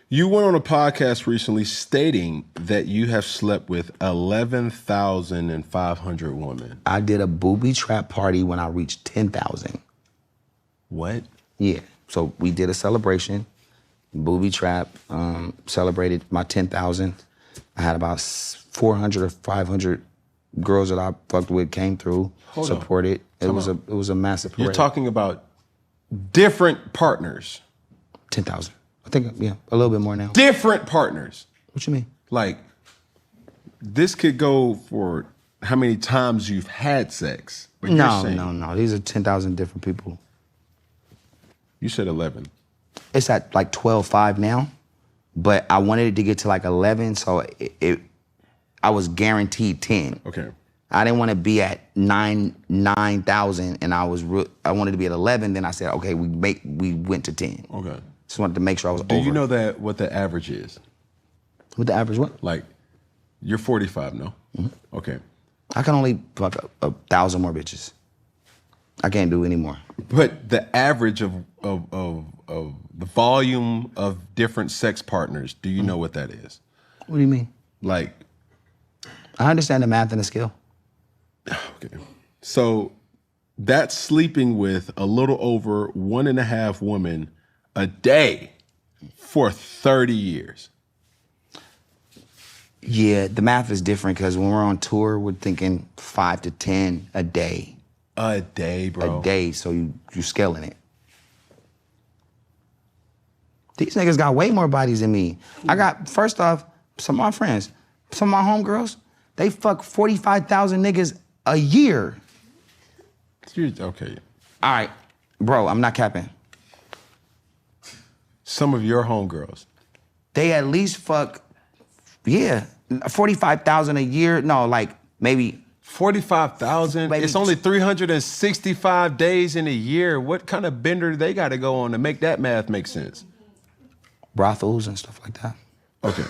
You went on a podcast recently stating that you have slept with 11,500 women. I did a booby trap party when I reached 10,000. What? Yeah. So we did a celebration, booby trap, celebrated my 10,000. I had about 400 or 500 girls that I fucked with came through, supported. It was a massive parade. You're talking about different partners. 10,000. I think, yeah, a little bit more now. Different partners. What you mean? Like, this could go for how many times you've had sex. But No. These are 10,000 different people. You said 11. It's at like 12.5 now, but I wanted it to get to like 11, so I was guaranteed 10. Okay. I didn't want to be at 9,000, and I wanted to be at 11. Then I said, okay, we went to 10. Okay. Just wanted to make sure I was over. Do you know that what the average is? What the average what? Like, you're 45, no? Mm-hmm. Okay. I can only fuck 1,000 more bitches. I can't do any more. But the average of the volume of different sex partners, do you know what that is? What do you mean? Like, I understand the math and the skill. okay. So that's sleeping with a little over 1.5 women a day for 30 years. Yeah, the math is different because when we're on tour, we're thinking 5 to 10 a day. A day, bro. A day, so you're scaling it. These niggas got way more bodies than me. I got, first off, some of my friends, some of my homegirls, they fuck 45,000 niggas a year. Okay. All right, bro, I'm not capping. Some of your homegirls. They at least fuck, 45,000 a year. No, like maybe 45,000? It's only 365 days in a year. What kind of bender do they got to go on to make that math make sense? Brothels and stuff like that. Okay.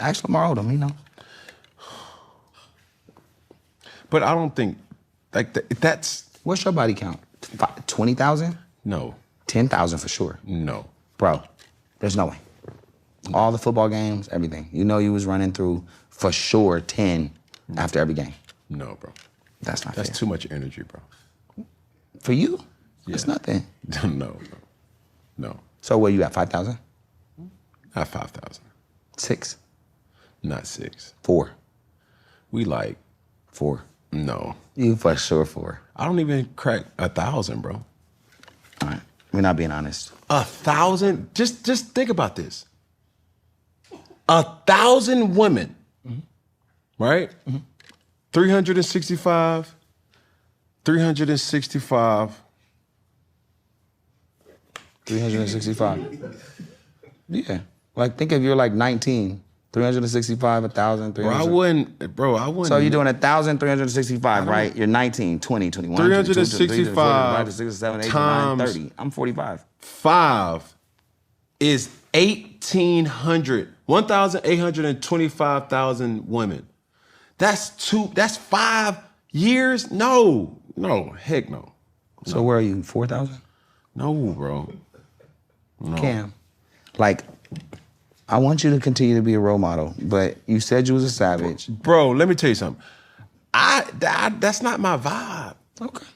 Ask Lamar Odom, he knows. But I don't think, like, that's... What's your body count? 20,000? No. 10,000 for sure. No. Bro, there's no way. All the football games, everything. You know you was running through, for sure, 10 after every game. No, bro. That's not That's fair. too much energy, bro. For you? Yeah. It's nothing. No. So where you at, 5,000? Not 5,000. 6? Not 6. 4? We like... 4? No. You for sure 4. I don't even crack 1,000, bro. All right, we're not being honest. 1,000? Just think about this. 1,000 women, right? 365. Yeah. Like, think if you're like 19, 365, 1,000, 300. I wouldn't. So you're doing 1,000, 365, right? You're 19, 20, 21, 365 6, 7, 8, 9, times 30. I'm 45. 5 is 1,800. 1,825,000 women. That's 5 years? No, heck no. So where are you, 4,000? No, bro. No. Cam, like, I want you to continue to be a role model, but you said you was a savage. Bro, let me tell you something. That's not my vibe. Okay.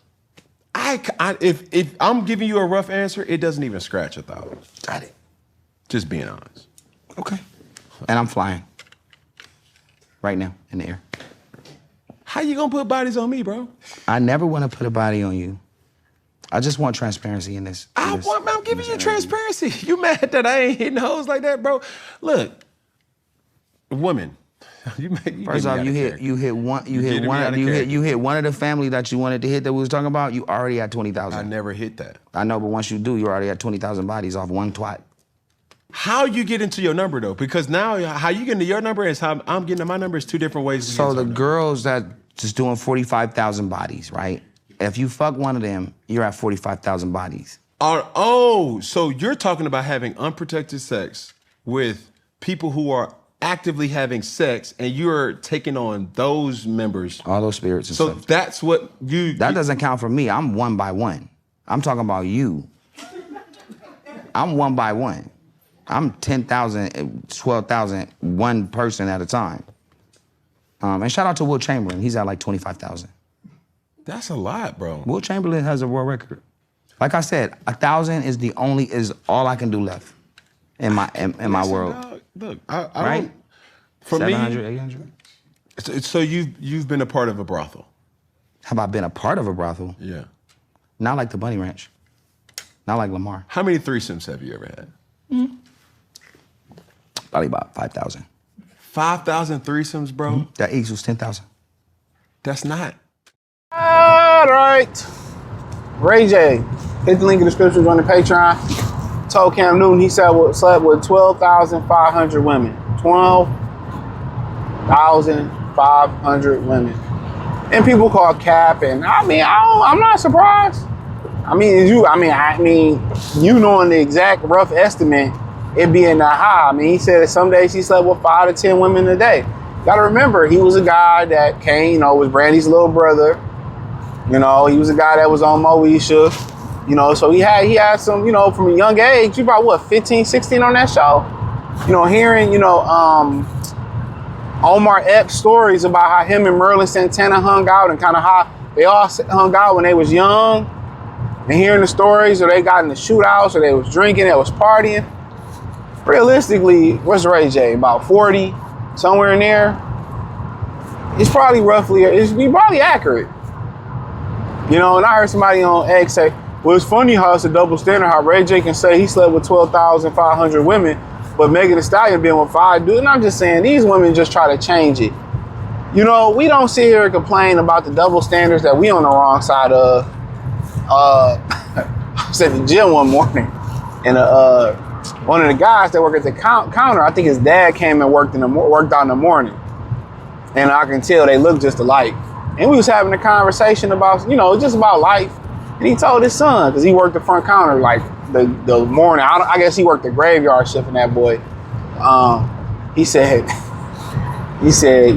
If I'm giving you a rough answer, it doesn't even scratch 1,000. Got it. Just being honest. Okay. And I'm flying. Right now, in the air. How you gonna put bodies on me, bro? I never want to put a body on you. I just want transparency in this. I'm giving you transparency. You mad that I ain't hitting hoes like that, bro? Look, women. First off, you hit one of the family that you wanted to hit that we was talking about. You already at 20,000. I never hit that. I know, but once you do, you already at 20,000 bodies off one twat. How you get into your number though? Because now how you get into your number is how I'm getting to my number is 2 different ways. So the girls that just doing 45,000 bodies, right? If you fuck one of them, you're at 45,000 bodies. So you're talking about having unprotected sex with people who are actively having sex, and you're taking on those members. All those spirits and stuff. So that's what you... That doesn't count for me. I'm one by one. I'm talking about you. I'm one by one. I'm 10,000, 12,000, one person at a time. And shout out to Will Chamberlain. He's at like 25,000. That's a lot, bro. Will Chamberlain has a world record. Like I said, 1,000 is all I can do left in my world. Dog, look, I Right? don't. For 700, me, 800. so you've been a part of a brothel. Have I been a part of a brothel? Yeah. Not like the Bunny Ranch. Not like Lamar. How many threesomes have you ever had? Probably about 5,000. 5,000 threesomes, bro. That equals 10,000. That's not. All right. Ray J, hit the link in the description on the Patreon. Told Cam Newton he slept with 12,500 women. 12,500 women. And people call cap, and I'm not surprised. You knowing the exact rough estimate, it being that high. He said that some days he slept with 5 to 10 women a day. Gotta remember, he was a guy that came, was Brandy's little brother. He was a guy that was on Moesha. So he had some, from a young age, you about 15, 16 on that show. Hearing, Omar Epps stories about how him and Merlin Santana hung out and kind of how they all hung out when they was young. And hearing the stories, or they got in the shootouts, or they was drinking, they was partying. Realistically, what's Ray J? About 40, somewhere in there. It's probably accurate. And I heard somebody on X say, well, it's funny how it's a double standard, how Ray J can say he slept with 12,500 women, but Megan Thee Stallion been with 5 dudes. And I'm just saying, these women just try to change it. We don't sit here and complain about the double standards that we on the wrong side of. I was at the gym one morning, and one of the guys that work at the counter, I think his dad came and worked out in the morning, and I can tell they look just alike. And we was having a conversation about, just about life. And he told his son, because he worked the front counter like the morning. I guess he worked the graveyard shift in that boy. He said, he said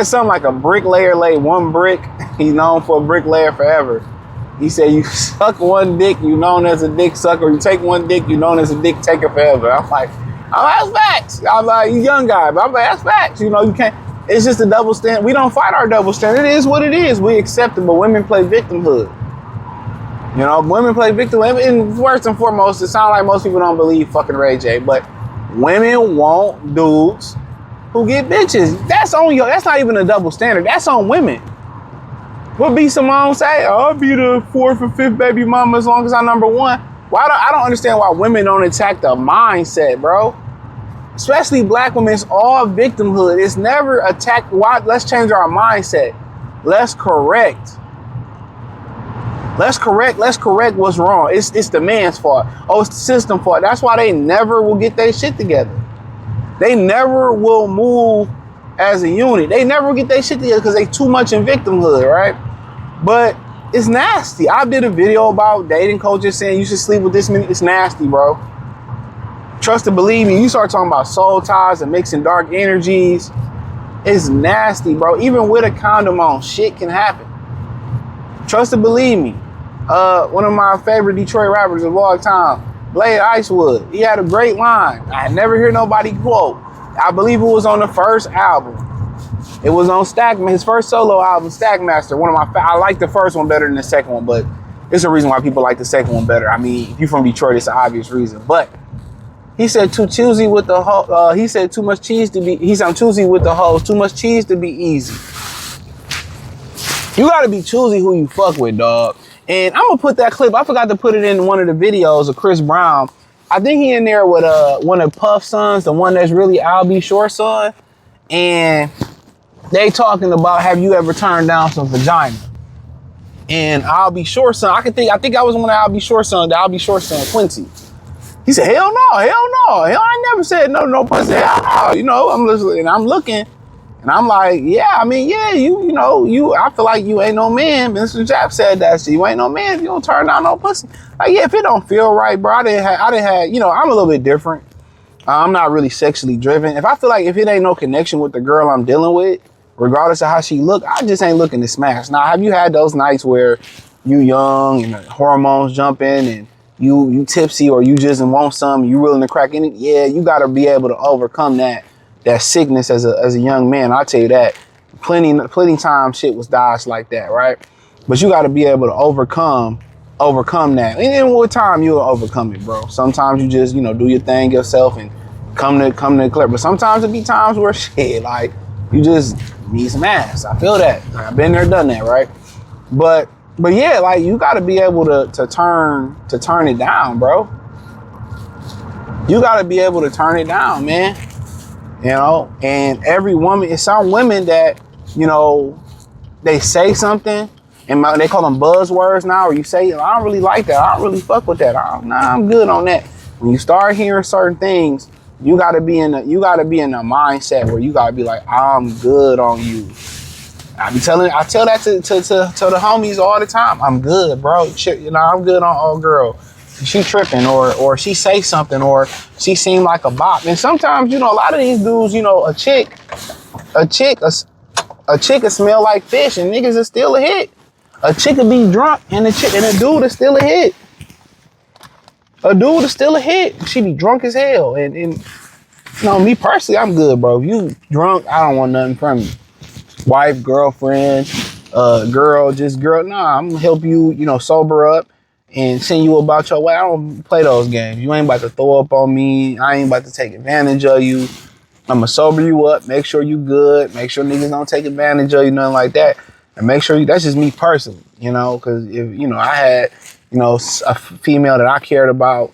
something like a bricklayer laid one brick. He's known for a bricklayer forever. He said, you suck one dick, you known as a dick sucker. You take one dick, you known as a dick taker forever. I'm like, that's facts. I'm like, you young guy, but I'm like, that's facts. You can't, it's just a double standard. We don't fight our double standard. It is what it is. We accept it, but women play victimhood. Women play victimhood. And first and foremost, it sounds like most people don't believe fucking Ray J, but women want dudes who get bitches. That's not even a double standard. That's on women. What B. Simone say? I'll be the 4th or 5th baby mama as long as I'm number 1. I don't understand why women don't attack the mindset, bro. Especially black women, it's all victimhood. It's never attack. Why? Let's change our mindset. Let's correct. Let's correct what's wrong. It's the man's fault. It's the system's fault. That's why they never will get their shit together. They never will move as a unit. They never will get their shit together because they too much in victimhood, right? But it's nasty. I did a video about dating coaches saying you should sleep with this many. It's nasty, bro. Trust and believe me, you start talking about soul ties and mixing dark energies. It's nasty, bro. Even with a condom on, shit can happen. Trust and believe me. One of my favorite Detroit rappers of all time, Blade Icewood, he had a great line. I never hear nobody quote. I believe it was on the first album. It was on his first solo album, Stackmaster. I like the first one better than the second one, but there's a reason why people like the second one better. If you're from Detroit, it's an obvious reason. But he said too choosy with the hoe. He said too much cheese to be. I'm choosy with the hoes. Too much cheese to be easy. You gotta be choosy who you fuck with, dog. And I'm gonna put that clip. I forgot to put it in one of the videos of Chris Brown. I think he in there with one of Puff's sons, the one that's really Al B. Short's son, and they talking about, have you ever turned down some vagina? And Al B. Short's son, I think I was one of Al B. Short's son, the Al B. Short's son, Quincy. He said, hell no. I never said no to no pussy. Hell no. I'm listening and I'm looking and I'm like, I feel like you ain't no man. Mr. Jap said that shit. You ain't no man if you don't turn down no pussy. Like, if it don't feel right, bro, I didn't have, I'm a little bit different. I'm not really sexually driven. If I feel like if it ain't no connection with the girl I'm dealing with, regardless of how she look, I just ain't looking to smash. Now, have you had those nights where you young and the hormones jumping and you tipsy or you just want some, you willing to crack any, yeah, you gotta be able to overcome that sickness as a young man. I'll tell you that. Plenty times shit was dodged like that, right? But you gotta be able to overcome that. And then with time you'll overcome it, bro. Sometimes you just, do your thing yourself and come to the clear. But sometimes it be times where shit, like, you just need some ass. I feel that. I've been there, done that, right? But yeah, like, you gotta be able to turn it down, bro. You gotta be able to turn it down, man. And every woman, it's some women that, they say something and they call them buzzwords now, or you say, I don't really like that. I don't really fuck with that. I'm good on that. When you start hearing certain things, you gotta be in a mindset where you gotta be like, I'm good on you. I tell that to the homies all the time. I'm good, bro. I'm good on old girl. She tripping or she say something or she seem like a bop. And sometimes, a lot of these dudes, a chick will smell like fish and niggas is still a hit. A chick will be drunk and a dude is still a hit. A dude is still a hit. She be drunk as hell. And me personally, I'm good, bro. If you drunk, I don't want nothing from you. Wife, girlfriend, girl, nah, I'm gonna help you, sober up and send you about your way. I don't play those games. You ain't about to throw up on me. I ain't about to take advantage of you. I'm gonna sober you up, make sure you good, make sure niggas don't take advantage of you, nothing like that. And make sure that's just me personally, because if, I had, a female that I cared about,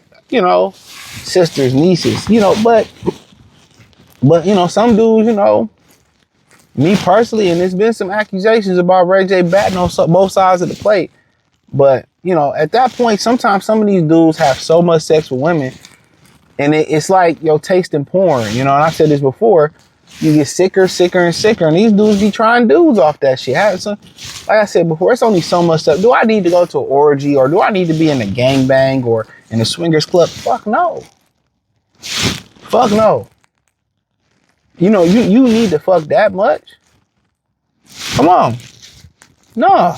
sisters, nieces, but some dudes, me personally, and there's been some accusations about Ray J batting on both sides of the plate. But, at that point, sometimes some of these dudes have so much sex with women and it's like your taste in porn, and I said this before, you get sicker and sicker, and these dudes be trying dudes off that shit. Like I said before, it's only so much stuff. Do I need to go to an orgy or do I need to be in a gangbang or in a swingers club? Fuck no. Fuck no. You need to fuck that much? Come on. No.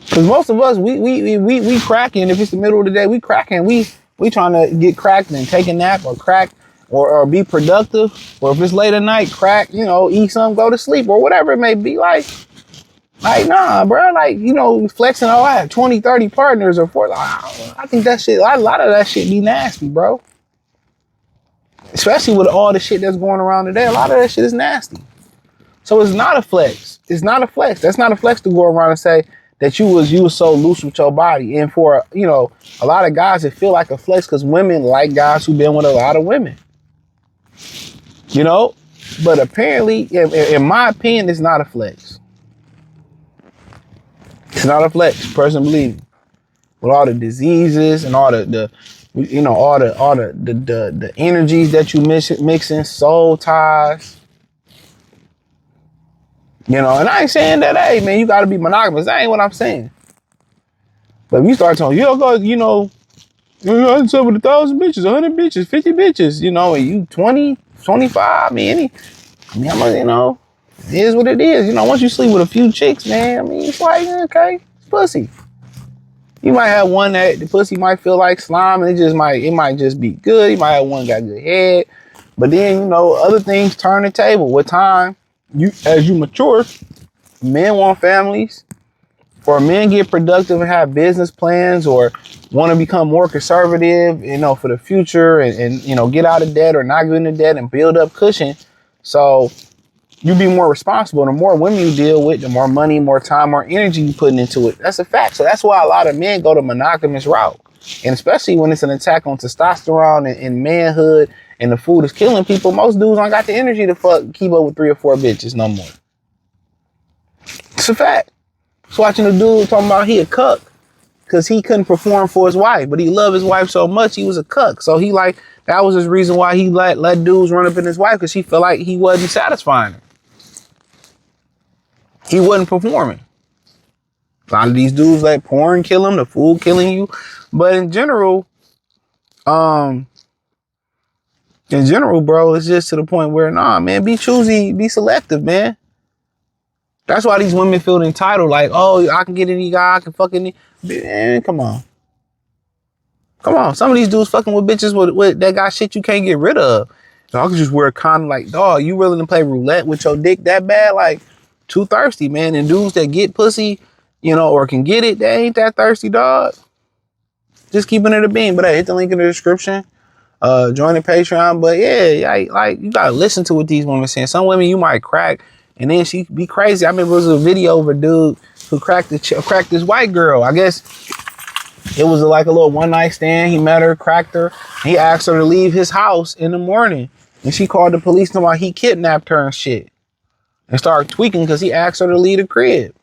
Cause most of us, we cracking. If it's the middle of the day, we cracking. We trying to get cracked and take a nap or crack or be productive. Or if it's late at night, crack, eat something, go to sleep or whatever it may be. Like nah, bro. Like, flexing, I have 20, 30 partners or 40. I think that shit, a lot of that shit be nasty, bro. Especially with all the shit that's going around today, a lot of that shit is nasty. So it's not a flex. It's not a flex. That's not a flex to go around and say that you was so loose with your body. And for, a lot of guys, it feel like a flex because women like guys who've been with a lot of women. But apparently, in my opinion, it's not a flex. It's not a flex. Person believe me. With all the diseases and all the energies that you mixing, soul ties. And I ain't saying that, hey, man, you got to be monogamous. That ain't what I'm saying. But if you start talking, I slept with 1,000 bitches, 100 bitches, 50 bitches, and you 20, 25, it is what it is. Once you sleep with a few chicks, man, it's like, okay, it's pussy. You might have one that the pussy might feel like slime and it might just be good. You might have one got good head. But then, other things turn the table. With time, as you mature, men want families, or men get productive and have business plans or want to become more conservative, for the future and get out of debt or not get into debt and build up cushion. So you be more responsible. The more women you deal with, the more money, more time, more energy you putting into it. That's a fact. So that's why a lot of men go the monogamous route. And especially when it's an attack on testosterone and manhood and the food is killing people, most dudes don't got the energy to keep up with 3 or 4 bitches no more. It's a fact. Just watching a dude talking about he a cuck because he couldn't perform for his wife, but he loved his wife so much he was a cuck. So that was his reason why he let dudes run up in his wife, because he felt like he wasn't satisfying her. He wasn't performing. A lot of these dudes let porn kill him, the food killing you. But in general, bro, it's just to the point where, nah, man, be choosy, be selective, man. That's why these women feel entitled, like, oh, I can get any guy, I can fuck any. Man, come on. Come on, some of these dudes fucking with bitches with that got shit you can't get rid of. So I could just wear a condom. Like, dog, you willing to play roulette with your dick that bad? Like, too thirsty, man. And dudes that get pussy, you know, or can get it, they ain't that thirsty, dog. Just keeping it a bean. But hey, hit the link in the description. Join the Patreon. But yeah, like you gotta listen to what these women saying. Some women you might crack, and then she be crazy. I remember it was a video of a dude who cracked this white girl. I guess it was like a little one night stand. He met her, cracked her. He asked her to leave his house in the morning, and she called the police talking about he kidnapped her and shit, and started tweaking because he asked her to leave the crib.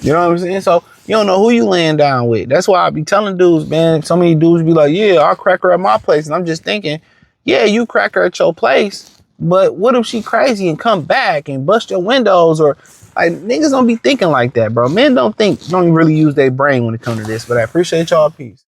You know what I'm saying? So you don't know who you laying down with. That's why I be telling dudes, man. So many dudes be like, yeah, I'll crack her at my place. And I'm just thinking, yeah, you crack her at your place. But what if she crazy and come back and bust your windows? Or like niggas don't be thinking like that, bro. Men don't really use their brain when it comes to this. But I appreciate y'all. Peace.